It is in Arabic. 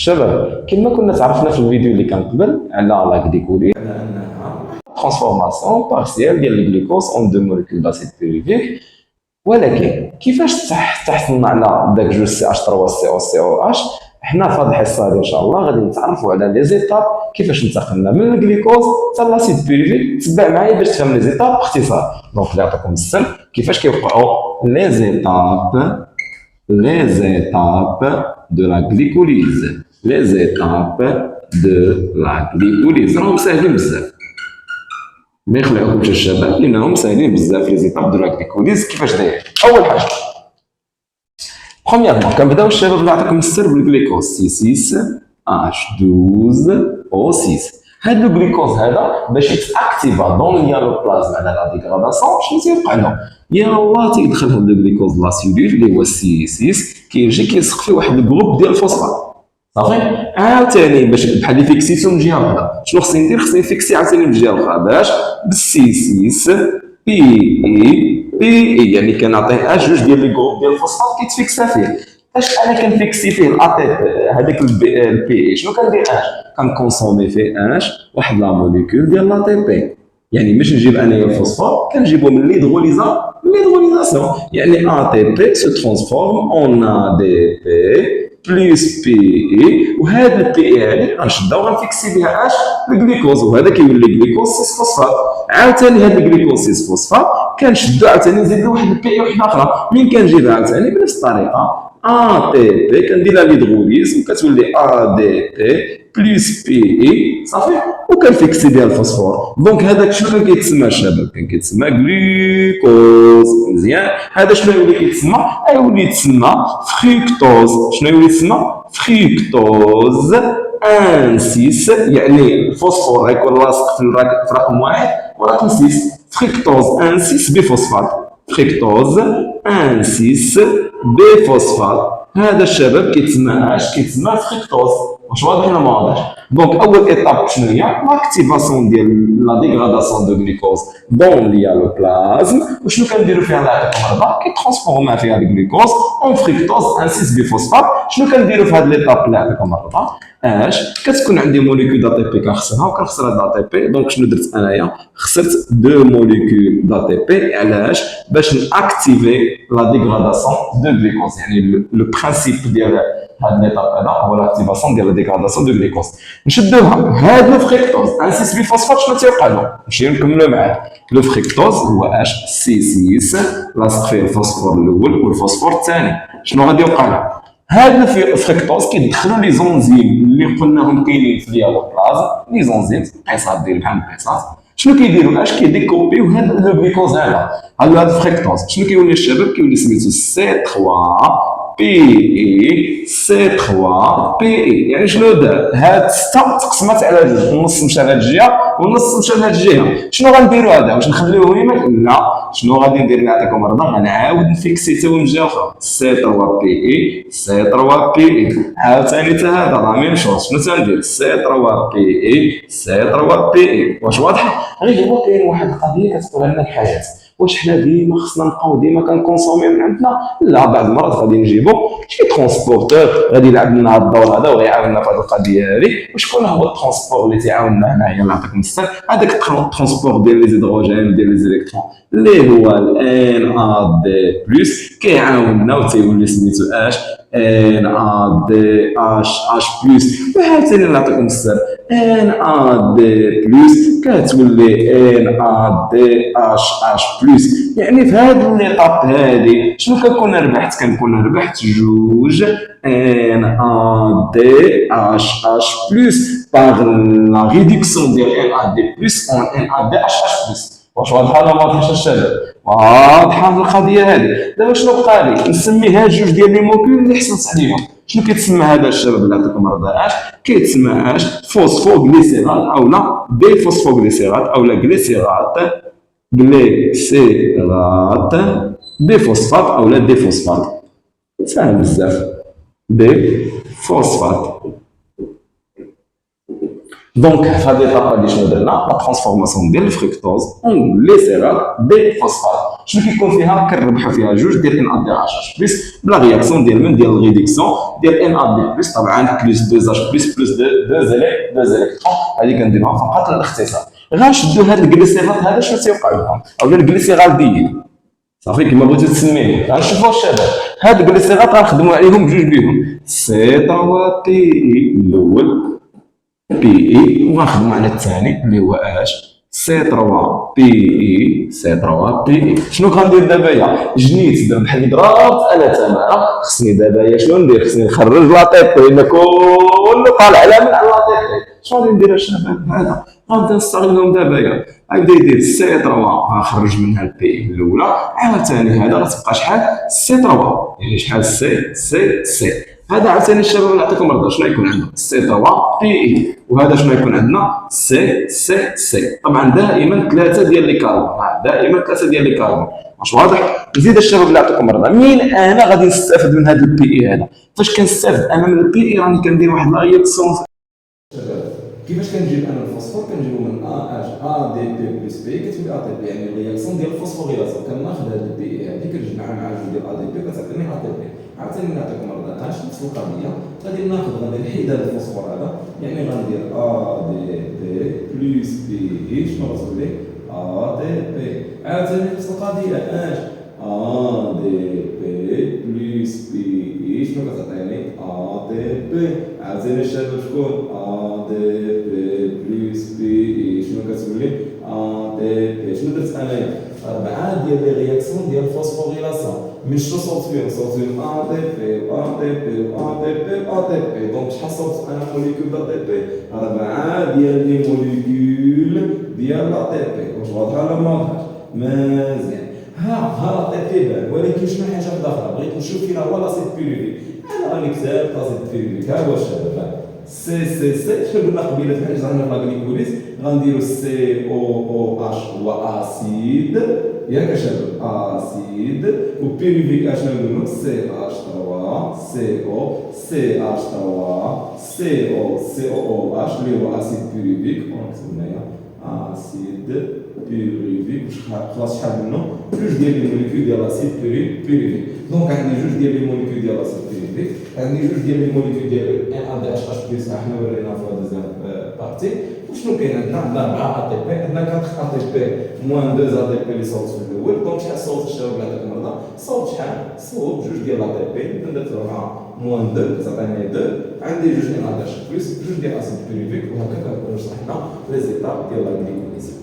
شباب، كما كنا تعرفنا في الفيديو اللي كان قبل على لا غليكوليز، على انها ترانسفورماسيون بارسيال ديال الجلوكوز اون دو موليكول داسيد بيريفيك. ولكن كيفاش تحصلنا على داك جوج سي اش 3 سي او سي او اش؟ حنا في هذه الحصه هذه ان شاء الله غادي نتعرفوا على لي زيتاب كيفاش انتقلنا من الجليكوز حتى لاسيد بيريفيك. تبع معايا باش تفهم لي زيتاب باختصار. دونك اللي يعطيكم السر كيفاش كيوقعوا لي زيتاب de la glycolyse. Les étapes de la glycolyse راهم ساهلين بزاف، ما يخلعوكمش الشباب لانهم ساهلين بزاف. لي زيتاب دو لا غليكوليز كيفاش داير؟ اول حاجه برومييرمون كنبداو الشباب اللي عطاكم السر بالجليكوز سي 6 اش 12 او 6. هذا الجليكوز هذا باش يتاكتيفا دون اليالوبلازم على لا ديغراداسيون شنو تيوقع له؟ يا الله تيدخل هذا الجليكوز لا سيلول اللي هو سي 6 كيجي كيلصق فيه واحد الجروب ديال الفوسفات صافي. عاوتاني باش بحال اللي فيكسيتو من جهه وحده، شنو خصني ندير؟ خصني نفيكسي عاوتاني من جهه اخرى باش بالسي 6 بي اي يعني كنعطيه جوج ديال لي جروب ديال الفوسفات كيتفيكسا فيه. اش انا كنفيكسي فيه الاي هذاك البي اي؟ شنو كندير؟ كنكونسومي فيه واحد لا موليكول ديال لا تي بي. يعني مش نجيب انايا الفوسفور كنجيبو من ليدغوليزاسيون، يعني ا تي بي سو ترانسفورم اون ا دي بي بلس بي اي، وهذا البي اي هذه غنشدها وغنفيكسي بها الجليكوز، وهذا كيولي جليكوز 6 فوسفات. عاوتاني هذا الجليكوز 6 فوسفات كنشدو عاوتاني نزيد له واحد البي اي وحده اخرى. منين كنجيبها عاوتاني بنفس الطريقه ا تي بي كندير لها ليدغوليز وكتولي ا دي بي بلس بي اي صافي، وكنفيكسي بها الفوسفور. دونك هذاك شنو كان كيتسمى الشباب؟ كان كيتسمى جلوكوز. مزيان، هذا شنو يولي كيتسمى؟ يولي يتسمى فريكتوز. شنو يولي يتسمى؟ فريكتوز ان 6، يعني الفوسفور غيكون لاصق في رقم واحد ورقم 6. فريكتوز ان 6 بفوسفات، فريكتوز ان 6 بفوسفات. هذا الشباب كيتسمى كيتسمى فريكتوز. واش واضح ولا ما واضح؟ دونك اول ايتاب شنو هي؟ لاكتيفاسيون ديال لا ديغراداسيون دو جليكوز دون ليالوبلازم. وشنو كنديرو فيها الله يعطيكم الرضا؟ كيترانسفورما فيها الجليكوز اون فريكتوز ان 6 بفوسفات. شنو كنديرو في هذه الايتاب الله يعطيكم الرضا؟ كتكون عندي موليكول دا تي بي كنخسرها وكنخسر هاد دا تي بي. دونك شنو درت انايا؟ خسرت دو موليكول دا تي بي. علاش؟ باش ناكتيفي لا ديغراداسيون دو جليكوز. يعني لو برانسيب ديال هاد ليطاب هذا هو لاكتيفاسيون ديال لا ديغراداسيون دو جليكوز. نشدوها هاد لو فريكتوز ان 6 بفوسفات. شنو تيوقع له؟ نمشيو نكملو معاه. لو فريكتوز هو اش سي 6 لاصق فيه الفوسفور الاول والفوسفور الثاني. شنو غادي يوقع له؟ هاد الفريكتوز كيدخلوا لي زونزيم اللي قلناهم كاينين في اليالوبلازم. لي زونزيم القيصات ديال بحال القيصات شنو كيديروا؟ كيديكوبيو هاد لو جليكوز هذا هاد الفريكتوز. شنو كيولي الشباب؟ كيولي سميتو سي 3 بي اي سي 3 بي اي. يعني شنو دار؟ هاد 6 تقسمات على جوج، النص مشى لهاد الجهه والنص مشى لهاد الجهه. شنو غنديروا هذا؟ واش نخليوه يمين؟ لا، شنو غادي ندير؟ نعطيكم الرضا غنعاود نفيكسي حتى من جهه اخرى سي 3 بي اي سي 3 بي اي. عاوتاني حتى هذا لا ميم شوز. شنو تندير؟ سي 3 بي اي سي 3 بي اي. واش واضحه؟ غير هو كاين واحد القضيه كتقول لنا الحياه، واش حنا ديما خصنا نبقاو ديما كنكونسوميو من عندنا؟ لا، بعض المرات غادي نجيبو شي ترونسبورتور غادي يلعب لنا هاد الدور هذا وغيعاوننا في هاد القضيه هذه. وشكون هو الترونسبور اللي تيعاوننا هنايا؟ الله يعطيكم السر. هذاك الترونسبور ديال لي زيدروجين ديال لي زيليكترون اللي هو الان ا دي بلس كيعاوننا وتيولي سميتو ان ا دي اش بلس. وعاوتاني نعطيكم السر ان ا دي بلس كتولي ان ا دي اش بلس. يعني في هذه ليطاب هذه شنو كنكون ربحت؟ كنكون ربحت جوج ان ا دي اش بلس باغ لا ريدكسيون ديال ان ا دي بلس اون ان ا دي اش بلس. واش واضحه ولا ما واضحاش الشباب؟ واضحه القضيه هذه. دابا شنو بقى لي؟ نسمي هاد جوج ديال لي مولكول اللي حصلت عليهم. شنو كيتسمى هذا الشباب اللي عطيكم الرضا؟ كيتسمى فوسفوغليسيرات اولا دي فوسفوغليسيرات اولا غليسيرات دي فوسفات اولا دي فوسفات. سهل بزاف، دي فوسفات. دونك في هذه الاطاق اللي شنو درنا لا ترانسفورماسيون ديال الفركتوز اون ليسيرال دي فوسفات. شنو كيكون فيها؟ كنربحوا فيها جوج ديال ان ا دي اتش بلس بلا رياكسيون ديال من ديال الريدكسيون ديال ان ا دي بلس، طبعا بلس 2 اش بلس 2 الكترون. هذه كنديروها فقط للاختصار. غنشدوا هاد الجليسيرات هذا شنو تيوقع لهم، اولا الجليسيرالديين صافي كيما بغيتو تسميه. غنشوفوا الشباب هاد الجليسيرات غنخدموا عليهم بجوج بهم، سي توا تي اي الاول بي اي، وغنخدموا على الثاني اللي هو اش سي 3 بي اي سي 3 بي اي. شنو غندير دابا؟ جنيت بحال ضربت انا تماره، خصني دابا شنو ندير؟ خصني نخرج لا تي بي، لان كله طالع على من على لا تي بي. شنو غادي ندير الشباب؟ هذا غنبدا نستغلهم دابا. غيبدا يدير سي 3 غنخرج منها البي الاولى، عاوتاني هذا غتبقى شحال سي 3 يعني شحال سي. هذا عاوتاني الشباب نعطيكم رضا شنو يكون عندنا سي 3 بي اي، وهذا شنو يكون عندنا سي. طبعا دائما ثلاثه ديال لي كاربون، دائما ثلاثه ديال لي كاربون. واش واضح؟ نزيد الشباب اللي نعطيكم رضا مين انا غادي نستافد من هذا البي اي هذا. فاش كنستافد انا من البي اي راني كندير واحد لا رياكسيون. كيفاش كنجيب انا الفوسفور؟ كنجيبو من ا اش ا دي بي بلس بي كتولي ا تي بي، يعني الرياكسيون ديال الفوسفوريلاسيون. كناخذ هاد البي اي هادي كنجمعها مع جوج ديال ا دي بي كتعطيني ا تي بي. عاوتاني نعطيكم رضا اش نفس القضيه. غادي نحيد هذا الفوسفور هذا، يعني غندير ا دي بي بلس بي اي شنو غتولي ا دي بي. عاوتاني نفس القضيه اش ا دي بي بلس بي اي شنو كتعطيني ا دي بي. عاوتاني الشباب شكون ا دي بي بلس بي اي شنو كتولي ا دي بي. شنو درت انايا؟ 4 ديال لي رياكسيون ديال الفوسفوريلاسيون. من شنو صوت فيهم؟ صوت فيهم ا دي بي ا دي بي ا دي بي ا دي بي. دونك شحال صوت انا موليكول د دي بي؟ 4 ديال لي موليكول ديال لا دي بي. واش واضحه ولا ما واضحاش؟ مزيان. ها لا تي بي بان، ولكن شنو حاجه اخرى بغيت نشوف فيها هو لاسيد بيريفيك. انا غادي كتبت لاسيد بيريفيك. ها هو الشباب سي شنو قلنا قبيله بحال زعما لا غليكوليز غنديرو سي او اتش هو اسيد ياك شباب اسيد، وبيريفيك اشنو نقولو سي اتش 3 سي اتش 3 سي او اتش اللي هو اسيد بيريفيك. ونكتب هنايا اسيد بيريفيك. خلاص شحال منه؟ جوج ديال لي موليكول ديال لاسيد بيريفيك. دونك عندي جوج ديال لي موليكول ديال لاسيد بيريفيك، عندي جوج ديال لي موليكول ديال ان ا دي اتش بلس احنا ورينا في الدوزيام بارتي. وشنو كاين عندنا؟ عندنا 4 ا تي بي، عندنا 4 ا تي بي موان 2 ا تي بي اللي صوت في الاول. دونك شحال صوت الشباب اللي عطيتكم رضا؟ صوت شحال؟ صوت جوج ديال ا تي بي درت 4 موان 2 كتعطيني 2. عندي جوج ان ا دي اتش بلس جوج ديال اسيد بيريفيك، وهكا كنكونوا شرحنا لي زيتاب ديال لا غليكوليز.